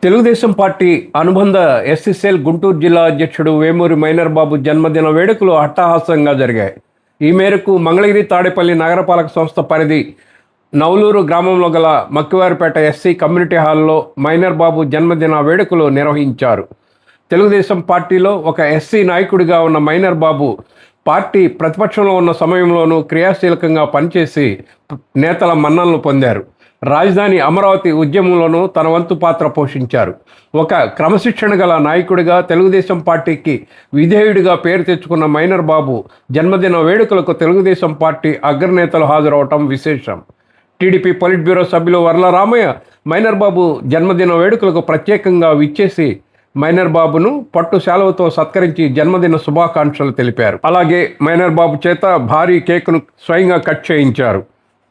Telugu Desam party అనుబంధ SCCL Guntur జిల్లా అధ్యక్షుడు వేమూరి మైనర్ బాబు జన్మదిన వేడుకలు అట్టహాసంగా జరిగాయి. ఈ మేరకు మంగళగిరి తాడేపల్లి నగరపాలక సంస్థ పరిధి నవలూరు గ్రామంలో గల మక్కివారిపేట ఎస్సీ కమ్యూనిటీ హాల్లో మైనర్ బాబు జన్మదిన వేడుకలు నిర్వహించారు. తెలుగుదేశం పార్టీలో ఒక ఎస్సీ నాయకుడిగా ఉన్న మైనర్ బాబు పార్టీ ప్రతిపక్షంలో ఉన్న సమయంలోనూ క్రియాశీలకంగా పనిచేసి నేతల మన్ననలు పొందారు. రాజధాని అమరావతి ఉద్యమంలోనూ తన వంతు పాత్ర పోషించారు. ఒక క్రమశిక్షణ గల నాయకుడిగా తెలుగుదేశం పార్టీకి విధేయుడిగా పేరు తెచ్చుకున్న మైనర్ బాబు జన్మదిన వేడుకలకు తెలుగుదేశం పార్టీ అగ్రనేతలు హాజరవటం విశేషం. టీడీపీ పొలిట్ బ్యూరో సభ్యులు వర్ల రామయ్య మైనర్ బాబు జన్మదిన వేడుకలకు ప్రత్యేకంగా విచ్చేసి మైనర్ బాబును పట్టు శాలువతో సత్కరించి జన్మదిన శుభాకాంక్షలు తెలిపారు. అలాగే మైనర్ బాబు చేత భారీ కేకును స్వయంగా కట్ చేయించారు.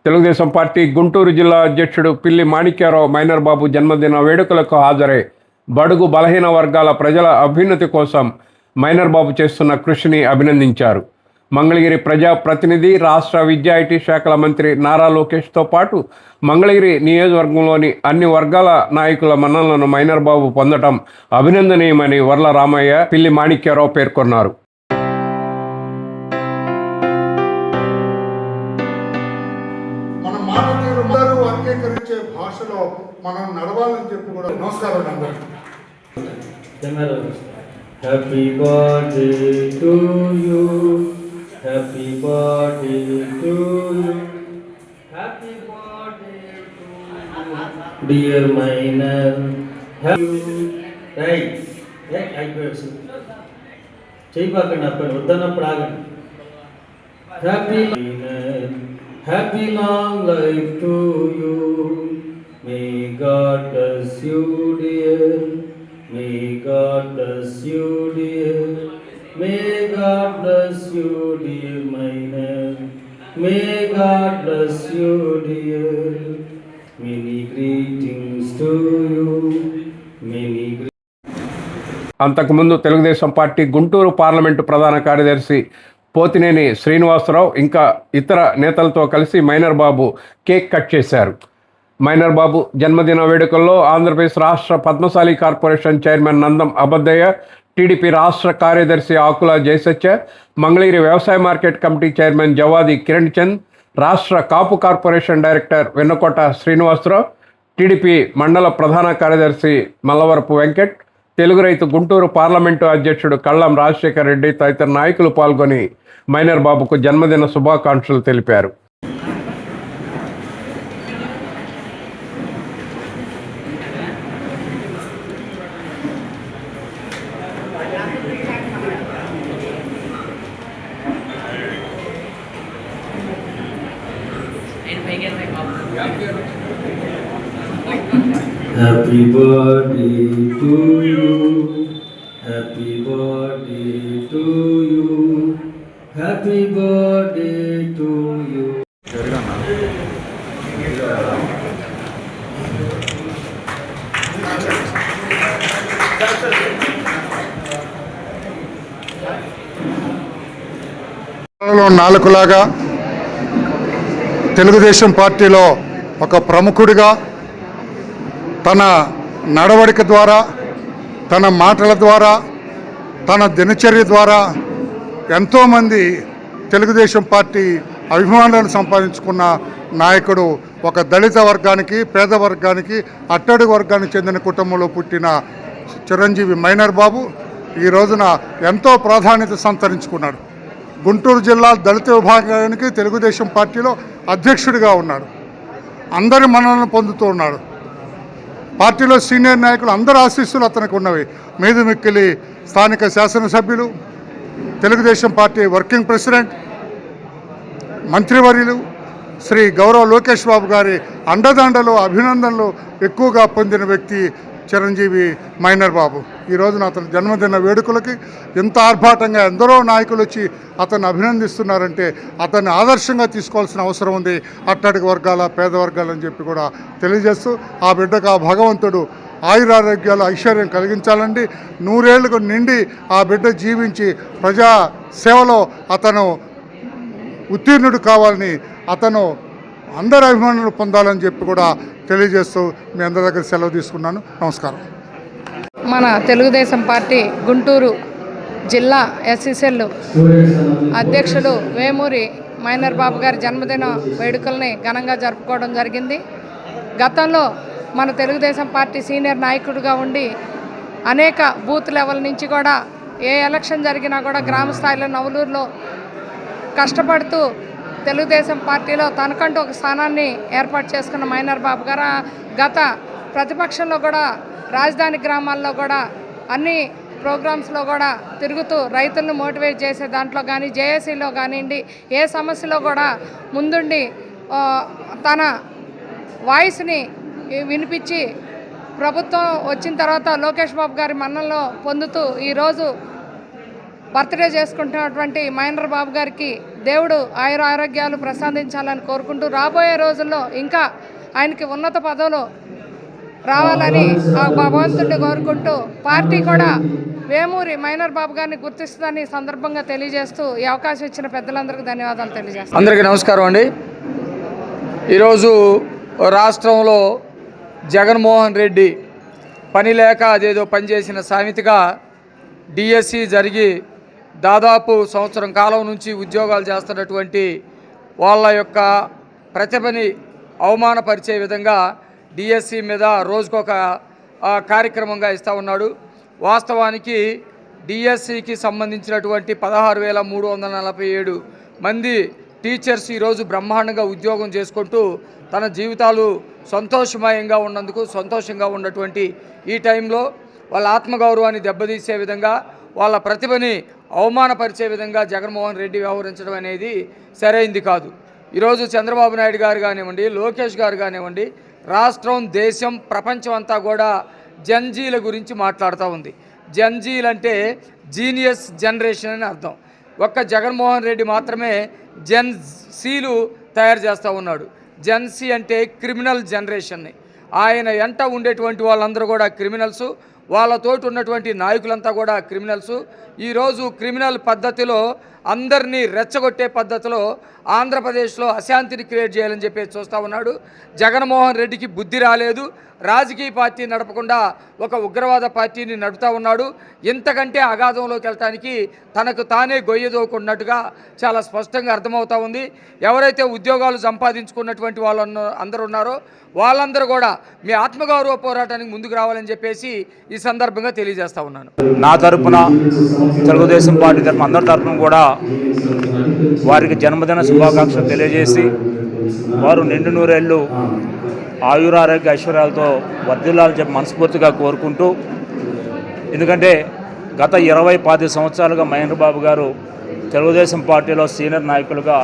తెలుగుదేశం పార్టీ గుంటూరు జిల్లా అధ్యక్షుడు పిల్లి మాణిక్యారావు మైనర్ బాబు జన్మదిన వేడుకలకు హాజరై బడుగు బలహీన వర్గాల ప్రజల అభ్యున్నతి కోసం మైనర్ బాబు చేస్తున్న కృషిని అభినందించారు. మంగళగిరి ప్రజాప్రతినిధి, రాష్ట్ర విద్యా ఐటీ శాఖల మంత్రి నారా లోకేష్తో పాటు మంగళగిరి నియోజకవర్గంలోని అన్ని వర్గాల నాయకుల మన్ననలను మైనర్ బాబు పొందడం అభినందనీయమని వర్ల రామయ్య, పిల్లి మాణిక్యారావు పేర్కొన్నారు. అంగీకరించే భాషలో మనం నడవాలని చెప్పి కూడా నమస్కారం అందరికీ. Happy birthday to you, happy birthday to you, happy birthday to you dear minor. Right అయిపోయాడు, చేయబాకండి, అప్పుడు వద్దన్నప్పుడు ఆగండి. Happy minor, happy long life to you, may God bless you dear, may God bless you dear, may God bless you dear minor, may God bless you dear, many greetings to you, many అంతకుముందు Telugu Desam party Guntur parliament ప్రధాన కార్యదర్శి పోతినేని శ్రీనివాసరావు ఇంకా ఇతర నేతలతో కలిసి Minor Babu cake cut చేశారు. మైనర్ బాబు జన్మదిన వేడుకల్లో ఆంధ్రప్రదేశ్ రాష్ట్ర Padmashali corporation chairman Nandam Abaddayya, TDP రాష్ట్ర కార్యదర్శి ఆకుల జయసత్య, మంగళగిరి వ్యవసాయ market committee chairman Jawadi Kiran Chand, రాష్ట్ర Kapu corporation director Vennakota Srinivasa Rao, TDP మండల ప్రధాన కార్యదర్శి మల్లవరపు వెంకట్, తెలుగు రైతు గుంటూరు పార్లమెంటు అధ్యక్షుడు కళ్ళం రాజశేఖర్ రెడ్డి తదితర నాయకులు పాల్గొని మైనర్ బాబుకు జన్మదిన శుభాకాంక్షలు తెలిపారు. Happy birthday to you, happy birthday to you, happy birthday to you. నాలుగులాగా Telugu Desam పార్టీలో ఒక ప్రముఖుడిగా తన నడవడిక ద్వారా, తన మాటల ద్వారా, తన దినచర్య ద్వారా ఎంతోమంది తెలుగుదేశం పార్టీ అభిమానులను సంపాదించుకున్న నాయకుడు. ఒక దళిత వర్గానికి, పేద వర్గానికి, అట్టడుగు వర్గానికి చెందిన కుటుంబంలో పుట్టిన చిరంజీవి మైనర్ బాబు ఈ రోజున ఎంతో ప్రాధాన్యత సంతరించుకున్నాడు. గుంటూరు జిల్లా దళిత విభాగానికి తెలుగుదేశం పార్టీలో అధ్యక్షుడిగా ఉన్నాడు. అందరి మన్ననలను పొందుతూ ఉన్నాడు. పార్టీలో సీనియర్ నాయకులు అందరి ఆశీస్సులు అతనికి ఉన్నవి. మీదు మిక్కిలి స్థానిక శాసనసభ్యులు, తెలుగుదేశం పార్టీ వర్కింగ్ ప్రెసిడెంట్, మంత్రివర్యులు శ్రీ గౌరవ లోకేష్ బాబు గారి అండదండలు, అభినందనలు ఎక్కువగా పొందిన వ్యక్తి చిరంజీవి మైనర్ బాబు. ఈ రోజున అతని జన్మదిన వేడుకలకి ఎంత ఆర్భాటంగా ఎందరో నాయకులు వచ్చి అతన్ని అభినందిస్తున్నారంటే అతన్ని ఆదర్శంగా తీసుకోవాల్సిన అవసరం ఉంది అట్టడుగు వర్గాల, పేద వర్గాలని చెప్పి కూడా తెలియజేస్తూ ఆ బిడ్డకు ఆ భగవంతుడు ఆయురారోగ్యాలు, ఐశ్వర్యం కలిగించాలండి. 100 ఏళ్లకు నిండి ఆ బిడ్డ జీవించి ప్రజా సేవలో అతను ఉత్తీర్ణుడు కావాలని, అతను అందరి అభిమానులు పొందాలని చెప్పి కూడా తెలియజేస్తూ మీ అందరి దగ్గర సెలవు తీసుకున్నాను. నమస్కారం. మన తెలుగుదేశం పార్టీ గుంటూరు జిల్లా ఎస్సీసెల్ అధ్యక్షులు వేమూరి మైనర్ బాబు గారి జన్మదిన వేడుకల్ని ఘనంగా జరుపుకోవడం జరిగింది. గతంలో మన తెలుగుదేశం పార్టీ సీనియర్ నాయకుడిగా ఉండి అనేక బూత్ లెవెల్ నుంచి కూడా ఏ ఎలక్షన్ జరిగినా కూడా గ్రామ స్థాయిలో నవలూరులో కష్టపడుతూ తెలుగుదేశం పార్టీలో తనకంటూ ఒక స్థానాన్ని ఏర్పాటు చేసుకున్న మైనర్ బాబు గారు గత ప్రతిపక్షంలో కూడా రాజధాని గ్రామాల్లో కూడా అన్ని ప్రోగ్రామ్స్లో కూడా తిరుగుతూ రైతులను మోటివేట్ చేసే దాంట్లో కానీ జేఏసీలో కానివ్వండి ఏ సమస్యలో కూడా ముందుండి తన వాయిస్ని వినిపించి ప్రభుత్వం వచ్చిన తర్వాత లోకేష్ బాబు గారి మన్ననలో పొందుతూ ఈరోజు బర్త్డే చేసుకుంటున్నటువంటి మైనర్ బాబు గారికి దేవుడు ఆరోగ్యాలు ప్రసాదించాలని కోరుకుంటూ రాబోయే రోజుల్లో ఇంకా ఆయనకి ఉన్నత పదవులు రావాలని ఆ భగవంతుడిని కోరుకుంటూ పార్టీ కూడా వేమూరి మైనర్ బాబు గారిని గుర్తిస్తుందని సందర్భంగా తెలియజేస్తూ ఈ అవకాశం ఇచ్చిన పెద్దలందరికీ ధన్యవాదాలు తెలియజేస్తాను. అందరికీ నమస్కారం అండి. ఈరోజు రాష్ట్రంలో జగన్మోహన్ రెడ్డి పని లేక అదేదో పనిచేసిన సామెతగా డిఎస్సి జరిగి దాదాపు సంవత్సరం కాలం నుంచి ఉద్యోగాలు చేస్తున్నటువంటి వాళ్ళ యొక్క ప్రతిభని అవమానపరిచే విధంగా డిఎస్సి మీద రోజుకొక కార్యక్రమంగా ఇస్తూ ఉన్నాడు. వాస్తవానికి డిఎస్సికి సంబంధించినటువంటి 16,347 మంది టీచర్స్ ఈరోజు బ్రహ్మాండంగా ఉద్యోగం చేసుకుంటూ తన జీవితాలు సంతోషమయంగా ఉన్నందుకు సంతోషంగా ఉన్నటువంటి ఈ టైంలో వాళ్ళ ఆత్మగౌరవాన్ని దెబ్బతీసే విధంగా వాళ్ళ ప్రతిభని అవమానపరిచే విధంగా జగన్మోహన్ రెడ్డి వ్యవహరించడం అనేది సరైంది కాదు. ఈరోజు చంద్రబాబు నాయుడు గారు కానివ్వండి, లోకేష్ గారు కానివ్వండి, రాష్ట్రం, దేశం, ప్రపంచం అంతా కూడా జన్జీల గురించి మాట్లాడుతూ ఉంది. జన్జీలు అంటే జీనియస్ జనరేషన్ అని అర్థం. ఒక్క జగన్మోహన్ రెడ్డి మాత్రమే జెన్సీలు తయారు చేస్తూ ఉన్నాడు. జెన్సీ అంటే క్రిమినల్ జనరేషన్ని. ఆయన ఎంట ఉండేటువంటి వాళ్ళందరూ కూడా క్రిమినల్సు, వాళ్ళతోటి ఉన్నటువంటి నాయకులంతా కూడా క్రిమినల్సు. ఈరోజు క్రిమినల్ పద్ధతిలో అందరినీ రెచ్చగొట్టే పద్ధతిలో ఆంధ్రప్రదేశ్లో అశాంతిని క్రియేట్ చేయాలని చెప్పి చూస్తూ ఉన్నాడు. జగన్మోహన్ రెడ్డికి బుద్ధి రాలేదు. రాజకీయ పార్టీ నడపకుండా ఒక ఉగ్రవాద పార్టీని నడుపుతూ ఉన్నాడు. ఇంతకంటే అగాధంలోకి వెళ్ళటానికి తనకు తానే గొయ్యదోకున్నట్టుగా చాలా స్పష్టంగా అర్థమవుతూ ఉంది. ఎవరైతే ఉద్యోగాలు సంపాదించుకున్నటువంటి వాళ్ళు అందరూ ఉన్నారో వాళ్ళందరూ కూడా మీ ఆత్మగౌరవ పోరాటానికి ముందుకు రావాలని చెప్పేసి ఈ సందర్భంగా తెలియజేస్తూ ఉన్నాను. నా తరపున, తెలుగుదేశం పార్టీ తరపున, అందరి తరపున కూడా వారికి జన్మదిన శుభాకాంక్షలు తెలియజేసి వారు నిండు నూరేళ్ళు ఆయురారోగ్య ఐశ్వర్యాలతో వర్ధిల్లాలని చెప్పి మనస్ఫూర్తిగా కోరుకుంటూ, ఎందుకంటే గత 20-25 సంవత్సరాలుగా మైనర్ బాబు గారు తెలుగుదేశం పార్టీలో సీనియర్ నాయకులుగా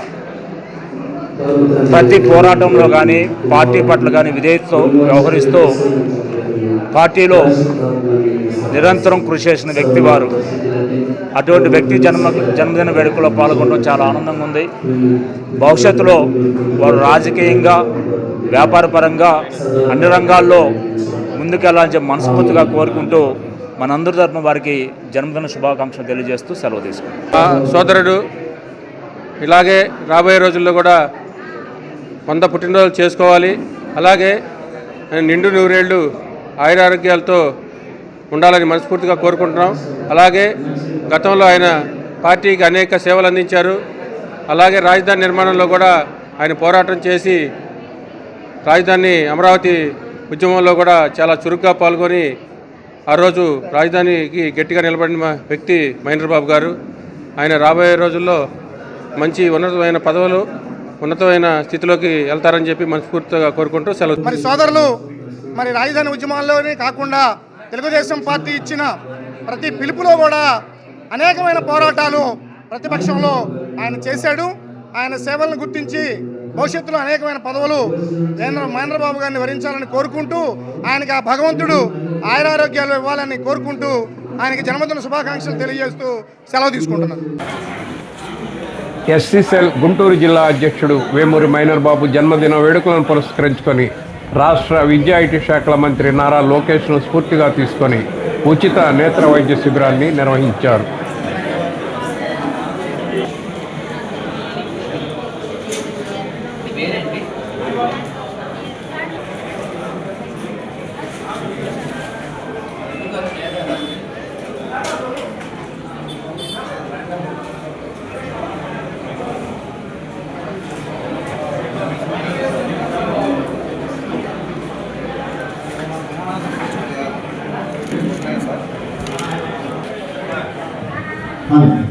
ప్రతి పోరాటంలో కానీ పార్టీ పట్ల కానీ విధేయతతో వ్యవహరిస్తూ పార్టీలో నిరంతరం కృషి చేసిన వ్యక్తి వారు. అటువంటి వ్యక్తి జన్మదిన వేడుకలో పాల్గొనడం చాలా ఆనందంగా ఉంది. భవిష్యత్తులో వారు రాజకీయంగా, వ్యాపారపరంగా అన్ని రంగాల్లో ముందుకెళ్లాలని చెప్పి మనస్ఫూర్తిగా కోరుకుంటూ మనందరి తరఫున వారికి జన్మదిన శుభాకాంక్షలు తెలియజేస్తూ సెలవు తీసుకుంటాం. సోదరుడు ఇలాగే రాబోయే రోజుల్లో కూడా 100 పుట్టినరోజులు చేసుకోవాలి. అలాగే నిండు నూరేళ్ళు ఆయురారోగ్యాలతో ఉండాలని మనస్ఫూర్తిగా కోరుకుంటున్నాం. అలాగే గతంలో ఆయన పార్టీకి అనేక సేవలు అందించారు. అలాగే రాజధాని నిర్మాణంలో కూడా ఆయన పోరాటం చేసి రాజధాని అమరావతి ఉద్యమంలో కూడా చాలా చురుగ్గా పాల్గొని ఆ రోజు రాజధానికి గట్టిగా నిలబడిన వ్యక్తి మైనర్ బాబు గారు. ఆయన రాబోయే రోజుల్లో మంచి ఉన్నతమైన పదవులు, ఉన్నతమైన స్థితిలోకి వెళ్తారని చెప్పి మనస్ఫూర్తిగా కోరుకుంటూ సెలవు. మరి సోదరులు, మరి రాజధాని ఉద్యమాల్లోనే కాకుండా తెలుగుదేశం పార్టీ ఇచ్చిన ప్రతి పిలుపులో కూడా అనేకమైన పోరాటాలు ప్రతిపక్షంలో ఆయన చేశాడు. ఆయన సేవలను గుర్తించి భవిష్యత్తులో అనేకమైన పదవులు మైనర్ బాబు గారిని వరించాలని కోరుకుంటూ, ఆయనకి ఆ భగవంతుడు ఆయురారోగ్యాలు ఇవ్వాలని కోరుకుంటూ ఆయనకి జన్మదిన శుభాకాంక్షలు తెలియజేస్తూ సెలవు తీసుకుంటున్నాను. ఎస్సీసెల్ గుంటూరు జిల్లా అధ్యక్షుడు వేమూరి మైనర్ బాబు జన్మదిన వేడుకలను పురస్కరించుకొని రాష్ట్ర విద్యా ఐటీ శాఖల మంత్రి నారా లోకేష్ను స్ఫూర్తిగా తీసుకొని ఉచిత నేత్ర వైద్య శిబిరాన్ని నిర్వహించారు. ఆమెన్.